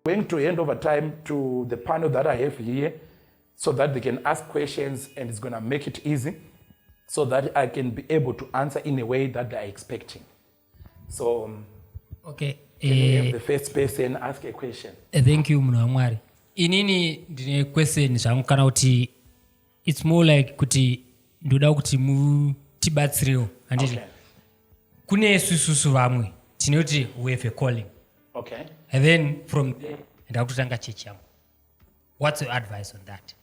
Going to hand over time to the panel that I have here so that they can ask questions, and it's going to make it easy so that I can be able to answer in a way that they're expecting. So, okay. Can we have the first person ask a question? Thank you, Mnamwari. Inini ndine question zvamukana kuti it's more like kuti ndoda kuti mutibatsirewo handiti. Okay. Kune susu vamwe tinoti we have a calling. Okay. And then from there ndakutanga chechi yangu. What's your advice on that?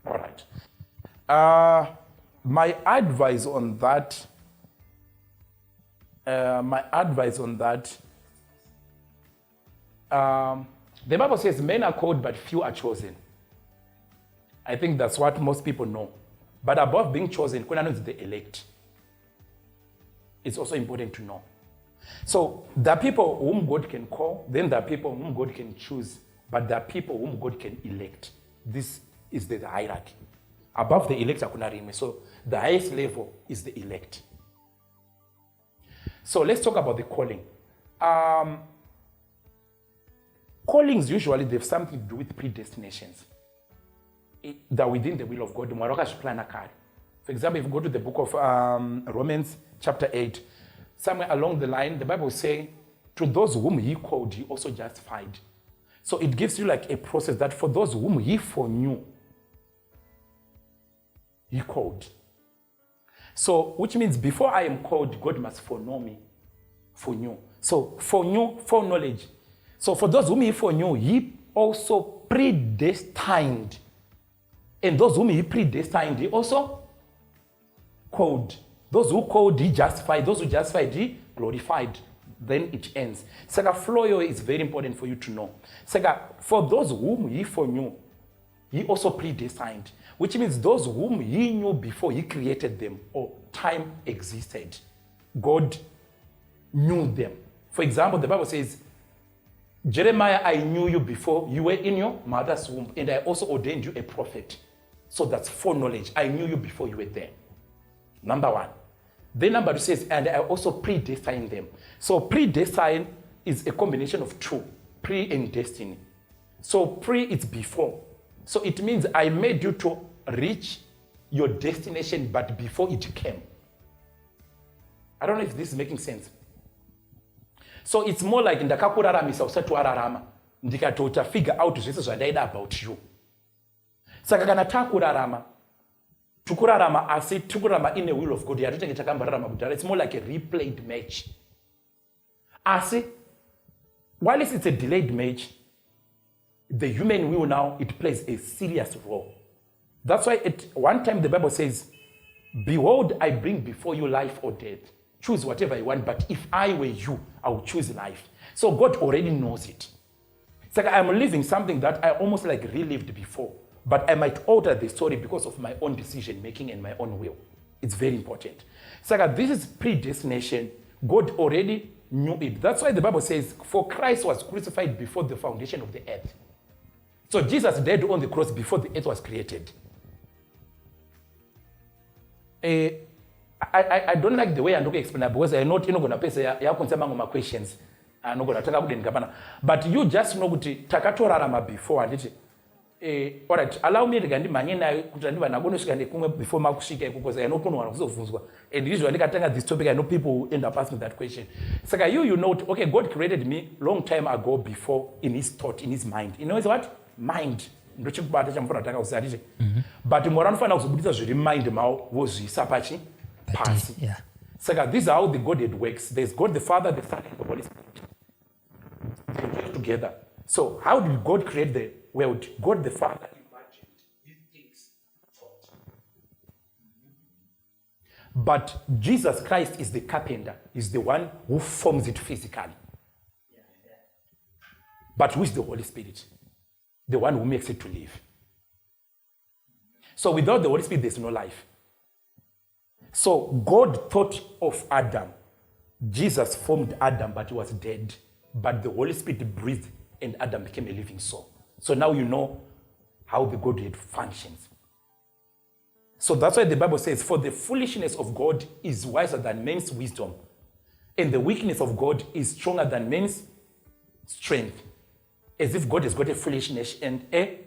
All right. My advice on that, the Bible says men are called but few are chosen. I think that's what most people know. But above being chosen, kuna knows the elect. It's also important to know. So there are people whom God can call, then there are people whom God can choose, but there are people whom God can elect. This is the hierarchy. Above the elect, hakuna rimwe. So the highest level is the elect. So let's talk about the calling. Callings usually they have something to do with predestinations. They're within the will of God. For example, if you go to the book of Romans chapter 8, somewhere along the line, the Bible says, to those whom he called, he also justified. So it gives you like a process that for those whom he foreknew, he called. So, which means before I am called, God must foreknow me. Foreknew. So, foreknowledge. So for those whom he foreknew, he also predestined. And those whom he predestined, he also called. Those who called, he justified. Those who justified, he glorified. Then it ends. Sega flow is very important for you to know. Sega, for those whom he foreknew, he also predestined. Which means those whom he knew before he created them or time existed. God knew them. For example, the Bible says, Jeremiah, I knew you before you were in your mother's womb, and I also ordained you a prophet. So that's foreknowledge. I knew you before you were there. Number one. Then number two says, and I also predestined them. So predestined is a combination of two, pre and destiny. So pre, it's before. So it means I made you to reach your destination, but before it came. I don't know if this is making sense. So it's more like ndakakuraramisa usati wararama ndikatota figure out zvese zvandaida about you. Saka kana takurarama tukurarama asi tukurarama in the will of God yatotenge takambararama kudhara. It's more like a replayed match. Asi while it's a delayed match, the human will now, it plays a serious role. That's why at one time the Bible says, behold, I bring before you life or death. Choose whatever you want, but if I were you, I would choose life. So God already knows it. It's like I'm living something that I almost like relived before, but I might alter the story because of my own decision making and my own will. It's very important. It's like this is predestination. God already knew it. That's why the Bible says, for Christ was crucified before the foundation of the earth. So Jesus died on the cross before the earth was created. I don't like the way I'm going to explain that because I'm not going to pay my questions. I'm not going to talk. But you just know that takatorarama before and all right, allow me to get manina before makushika because I know and usually I this topic I know people end up asking that question. So you know, okay, God created me long time ago before in his thought, in his mind. You know what? Mind. But moranofana kuzobudisa zviri mind mao wozvisa pachi pasi. Yeah. So this is how the Godhead works. There's God the Father, the Son, and the Holy Spirit. They work together. So how did God create the world? God the Father imagined, he thinks, thought. But Jesus Christ is the carpenter, is the one who forms it physically. But who is the Holy Spirit? The one who makes it to live. So without the Holy Spirit, there's no life. So God thought of Adam. Jesus formed Adam, but he was dead. But the Holy Spirit breathed, and Adam became a living soul. So now you know how the Godhead functions. So that's why the Bible says, for the foolishness of God is wiser than men's wisdom, and the weakness of God is stronger than men's strength. as if God has got a foolishness and a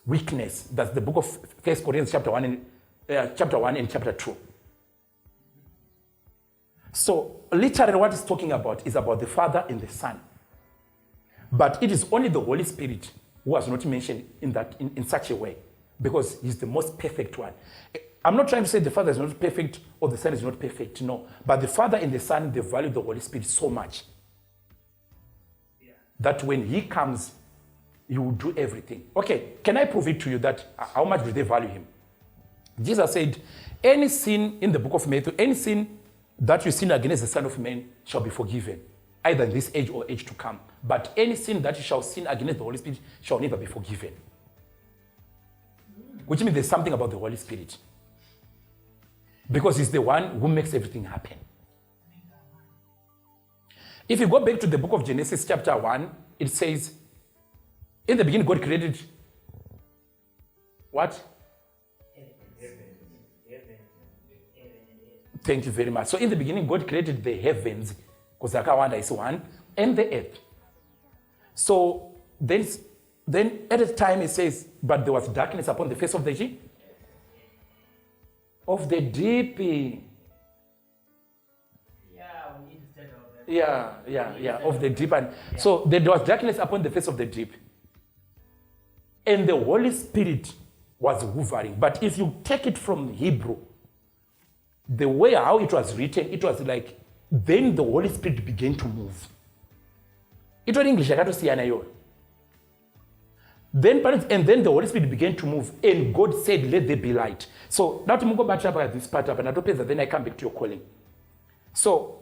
weakness. That's the book of 1 Corinthians chapter 1 and chapter 2. So literally what it's talking about is about the Father and the Son. But it is only the Holy Spirit who was not mentioned in such a way, because he's the most perfect one. I'm not trying to say the Father is not perfect or the Son is not perfect, no. But the Father and the Son, they value the Holy Spirit so much that when he comes, he will do everything. Okay, can I prove it to you that how much do they value him? Jesus said, any sin in the book of Matthew, any sin that you sin against the Son of Man shall be forgiven, either in this age or age to come. But any sin that you shall sin against the Holy Spirit shall never be forgiven. Which means there's something about the Holy Spirit. Because he's the one who makes everything happen. If you go back to the book of Genesis chapter 1, it says, in the beginning God created what? Thank you very much. So in the beginning God created the heavens, because Akawanda is one, and the earth. So then at the time it says, but there was darkness upon the face of the deep. Of the deep. Of the deep. And so there was darkness upon the face of the deep. And the Holy Spirit was hovering. But if you take it from Hebrew, the way how it was written, it was like, then the Holy Spirit began to move. It was English, I got to see an Then the Holy Spirit began to move, and God said, let there be light. So now to go back to this part up, and then I come back to your calling. So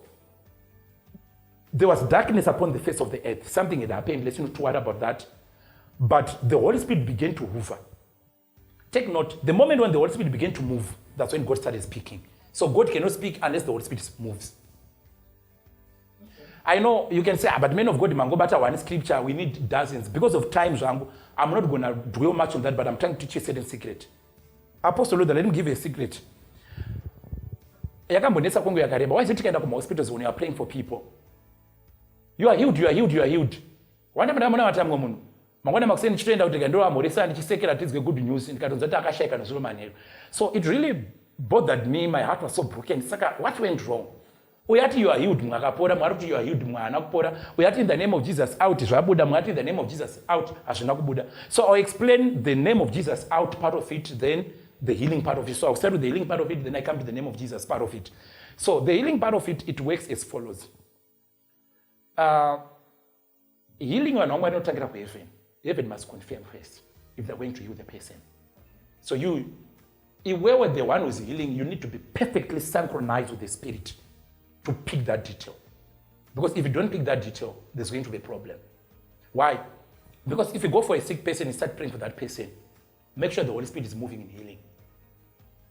there was darkness upon the face of the earth. Something had happened, let's not worry about that. But the Holy Spirit began to hover. Take note, the moment when the Holy Spirit began to move, that's when God started speaking. So God cannot speak unless the Holy Spirit moves. I know you can say, but men of God, mango bata one scripture, we need dozens. Because of time, I'm not going to dwell much on that, but I'm trying to teach you a certain secret. Apostle Luther, let him give you a secret. Why is it taken up from hospitals when you are praying for people? You are healed, you are healed, you are healed. Good news. So it really bothered me. My heart was so broken. What went wrong? You are healed, you are healed, we are in the name of Jesus out, in the name of Jesus out. So I'll explain the name of Jesus out part of it, then the healing part of it. So I'll start with the healing part of it, then I come to the name of Jesus part of it. So the healing part of it, it works as follows. Healing or not target up heaven. Heaven must confirm first if they're going to heal the person. So if we were the one who's healing, you need to be perfectly synchronized with the Spirit to pick that detail. Because if you don't pick that detail, there's going to be a problem. Why? Because if you go for a sick person and start praying for that person, make sure the Holy Spirit is moving in healing,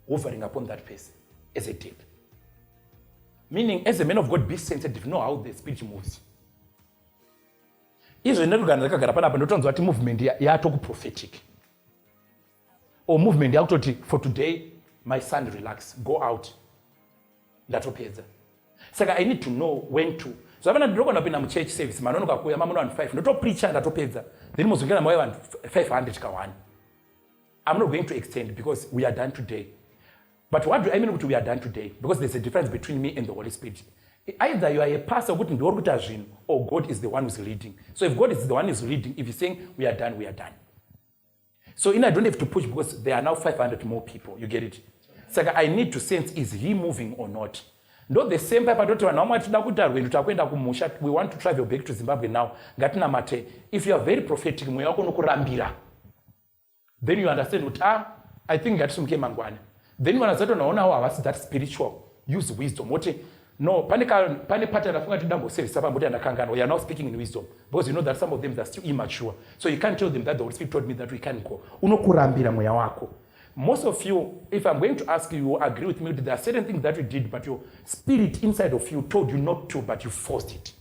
hovering upon that person as a tip. Meaning, as a man of God, be sensitive, know how the Spirit moves. Movement prophetic. Or movement for today, my son, relax, go out. So I need to know when to. So I'm not going to be in church service. I'm not going to 5. Not preach and then must get 500 kawan. I'm not going to extend because we are done today. But what do I mean we are done today? Because there's a difference between me and the Holy Spirit. Either you are a pastor or God is the one who's leading. So if God is the one who's leading, if he's saying we are done, we are done. So I don't have to push because there are now 500 more people. You get it? So I need to sense, is he moving or not? Not the same paper. We want to travel back to Zimbabwe now. If you are very prophetic, then you understand, I think that's some mangwana. Then you understand how that spiritual. Use wisdom. No, we are now speaking in wisdom. Because you know that some of them are still immature. So you can't tell them that the Holy Spirit told me that we can't go. Most of you, if I'm going to ask you, you agree with me that there are certain things that you did, but your spirit inside of you told you not to, but you forced it.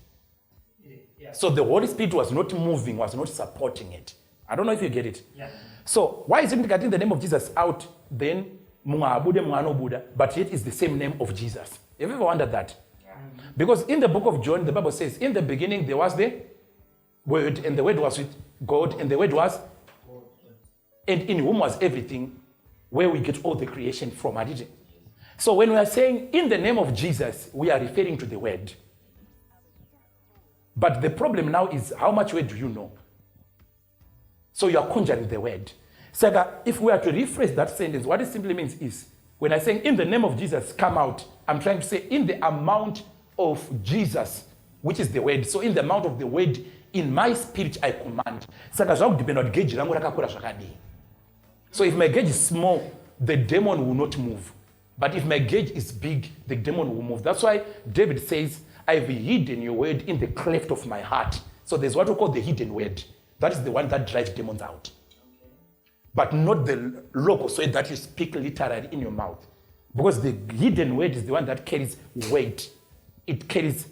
Yeah. So the Holy Spirit was not moving, was not supporting it. I don't know if you get it. Yeah. So why isn't getting the name of Jesus out then, but yet it's the same name of Jesus? Have you ever wondered that? Yeah. Because in the book of John, the Bible says, in the beginning there was the Word, and the Word was with God, and the Word was, and in whom was everything, where we get all the creation from. So when we are saying in the name of Jesus, we are referring to the Word. But the problem now is, how much Word do you know? So you are conjuring the Word. So if we are to rephrase that sentence, what it simply means is, when I say in the name of Jesus, come out, I'm trying to say in the amount of Jesus, which is the Word. So in the amount of the Word, in my spirit I command. So if my gauge is small, the demon will not move. But if my gauge is big, the demon will move. That's why David says, I've hidden your word in the cleft of my heart. So there's what we call the hidden word. That is the one that drives demons out. But not the logos word that you speak literally in your mouth. Because the hidden word is the one that carries weight. It carries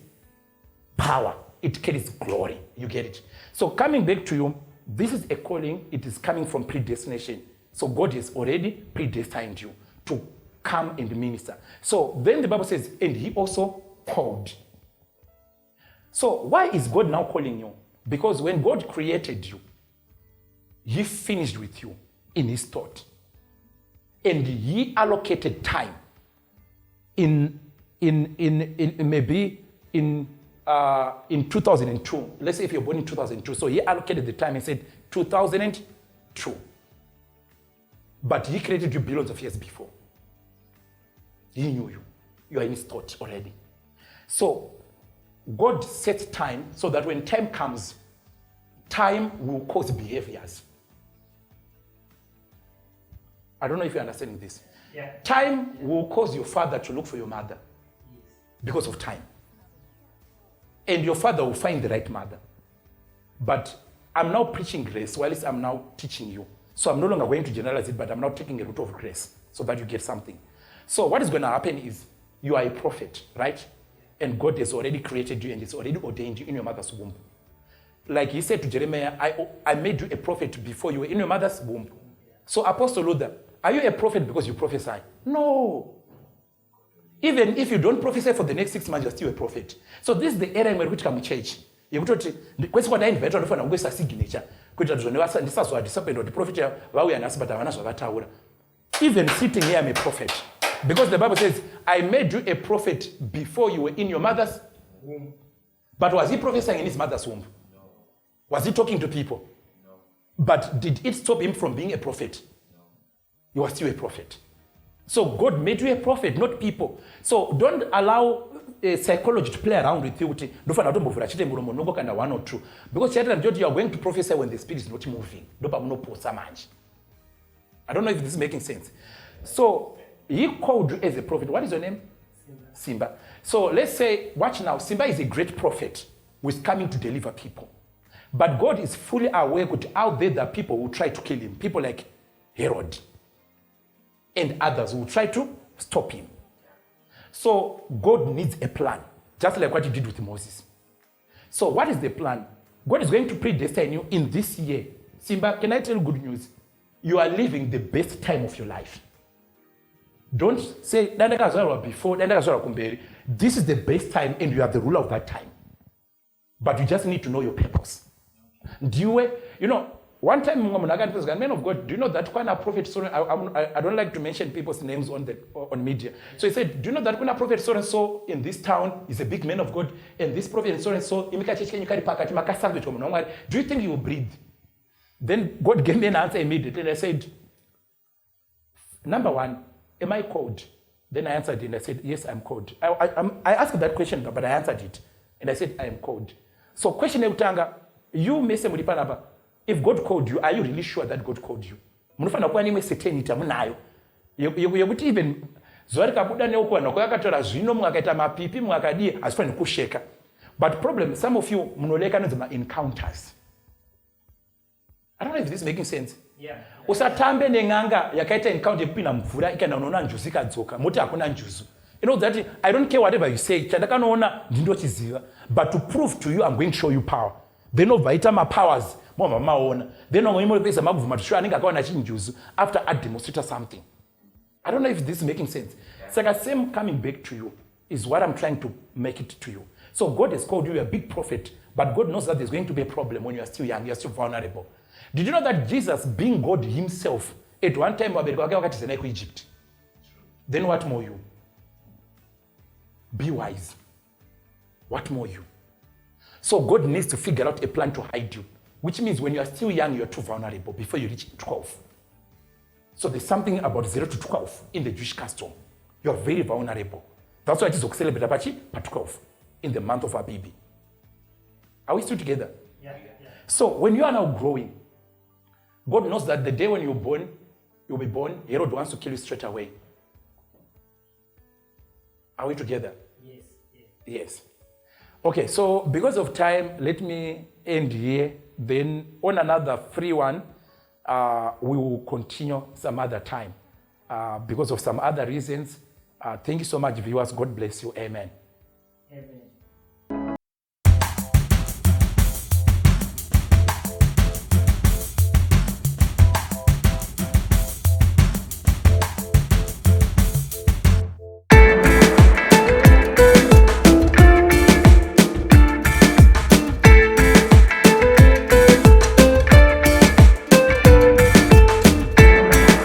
power. It carries glory. You get it? So coming back to you, this is a calling. It is coming from predestination. So God has already predestined you to come and minister. So then the Bible says, and he also called. So why is God now calling you? Because when God created you, he finished with you in his thought. And he allocated time in 2002. Let's say if you're born in 2002. So he allocated the time and said 2002. But he created you billions of years before. He knew you. You are in his thought already. So God sets time so that when time comes, time will cause behaviors. I don't know if you're understanding this. Yeah. Time will cause your father to look for your mother because of time. And your father will find the right mother. But I'm now preaching grace, while I'm now teaching you. So I'm no longer going to generalize it, but I'm now taking a root of grace so that you get something. So what is going to happen is you are a prophet, right? And God has already created you and has already ordained you in your mother's womb. Like he said to Jeremiah, I made you a prophet before you were in your mother's womb. So Apostle Luther, are you a prophet because you prophesy? No. Even if you don't prophesy for the next 6 months, you're still a prophet. So this is the era in which come church. Kwese kwada invite vanofana kungoisa signature kuita kuti ndisazodisapenda kuti prophet vauya nhasi but havana zvavataura. Even sitting here I'm a prophet. Because the Bible says, I made you a prophet before you were in your mother's womb. But was he prophesying in his mother's womb? No. Was he talking to people? No. But did it stop him from being a prophet? No. He was still a prophet. So God made you a prophet, not people. So don't allow psychology to play around with you. Because you are going to prophesy when the spirit is not moving. I don't know if this is making sense. So he called you as a prophet. What is your name? Simba. So let's say, watch now, Simba is a great prophet who is coming to deliver people. But God is fully aware that out there are people who try to kill him. People like Herod and others who try to stop him. So God needs a plan, just like what he did with Moses. So what is the plan? God is going to predestine you in this year. Simba, can I tell you good news? You are living the best time of your life. Don't say, before, this is the best time and you are the ruler of that time. But you just need to know your purpose. You know, one time, man of God, do you know that kind of prophet? I don't like to mention people's names on media. So he said, do you know that kind of prophet so-and-so in this town is a big man of God, and this prophet so-and-so, do you think he will breathe? Then God gave me an answer immediately, and I said, number one, am I called? Then I answered it, and I said, yes, I'm called. I asked that question, but I answered it, and I said, I am called. So question Eutanga, you may say, if God called you, are you really sure that God called you? Munofana kwa nimwe certainty munayo. Yekuti even zwari kabuda neukwana kwakatora zvino mwakaita mapipi mwakadie asifani kusheka. But problem, some of you munoleka nezema encounters. I don't know if this is making sense. Yeah. Usatambe nenganga yakaita encounter kupina mvura ikana unaona njuzi kadzoka. Moti hakuna njuzu. You know that I don't care whatever you say. Chandakanoona ndindo chiziva. But to prove to you, I'm going to show you power. Then ovaita my powers. Then after I demonstrate something. I don't know if this is making sense. It's like the same coming back to you is what I'm trying to make it to you. So God has called you a big prophet, but God knows that there's going to be a problem when you are still young, you are still vulnerable. Did you know that Jesus, being God himself, at one time, Egypt? Then what more you? Be wise. What more you? So God needs to figure out a plan to hide you, which means when you are still young, you're too vulnerable before you reach 12. So there's something about 0 to 12 in the Jewish custom. You're very vulnerable. That's why it is to celebrate Apache at 12 in the month of Abibi. Are we still together? Yeah. So when you are now growing, God knows that the day when you'll be born, Herod wants to kill you straight away. Are we together? Yes. Okay, so because of time, let me end here. Then on another free one, we will continue some other time because of some other reasons. Thank you so much, viewers. God bless you. Amen. Amen.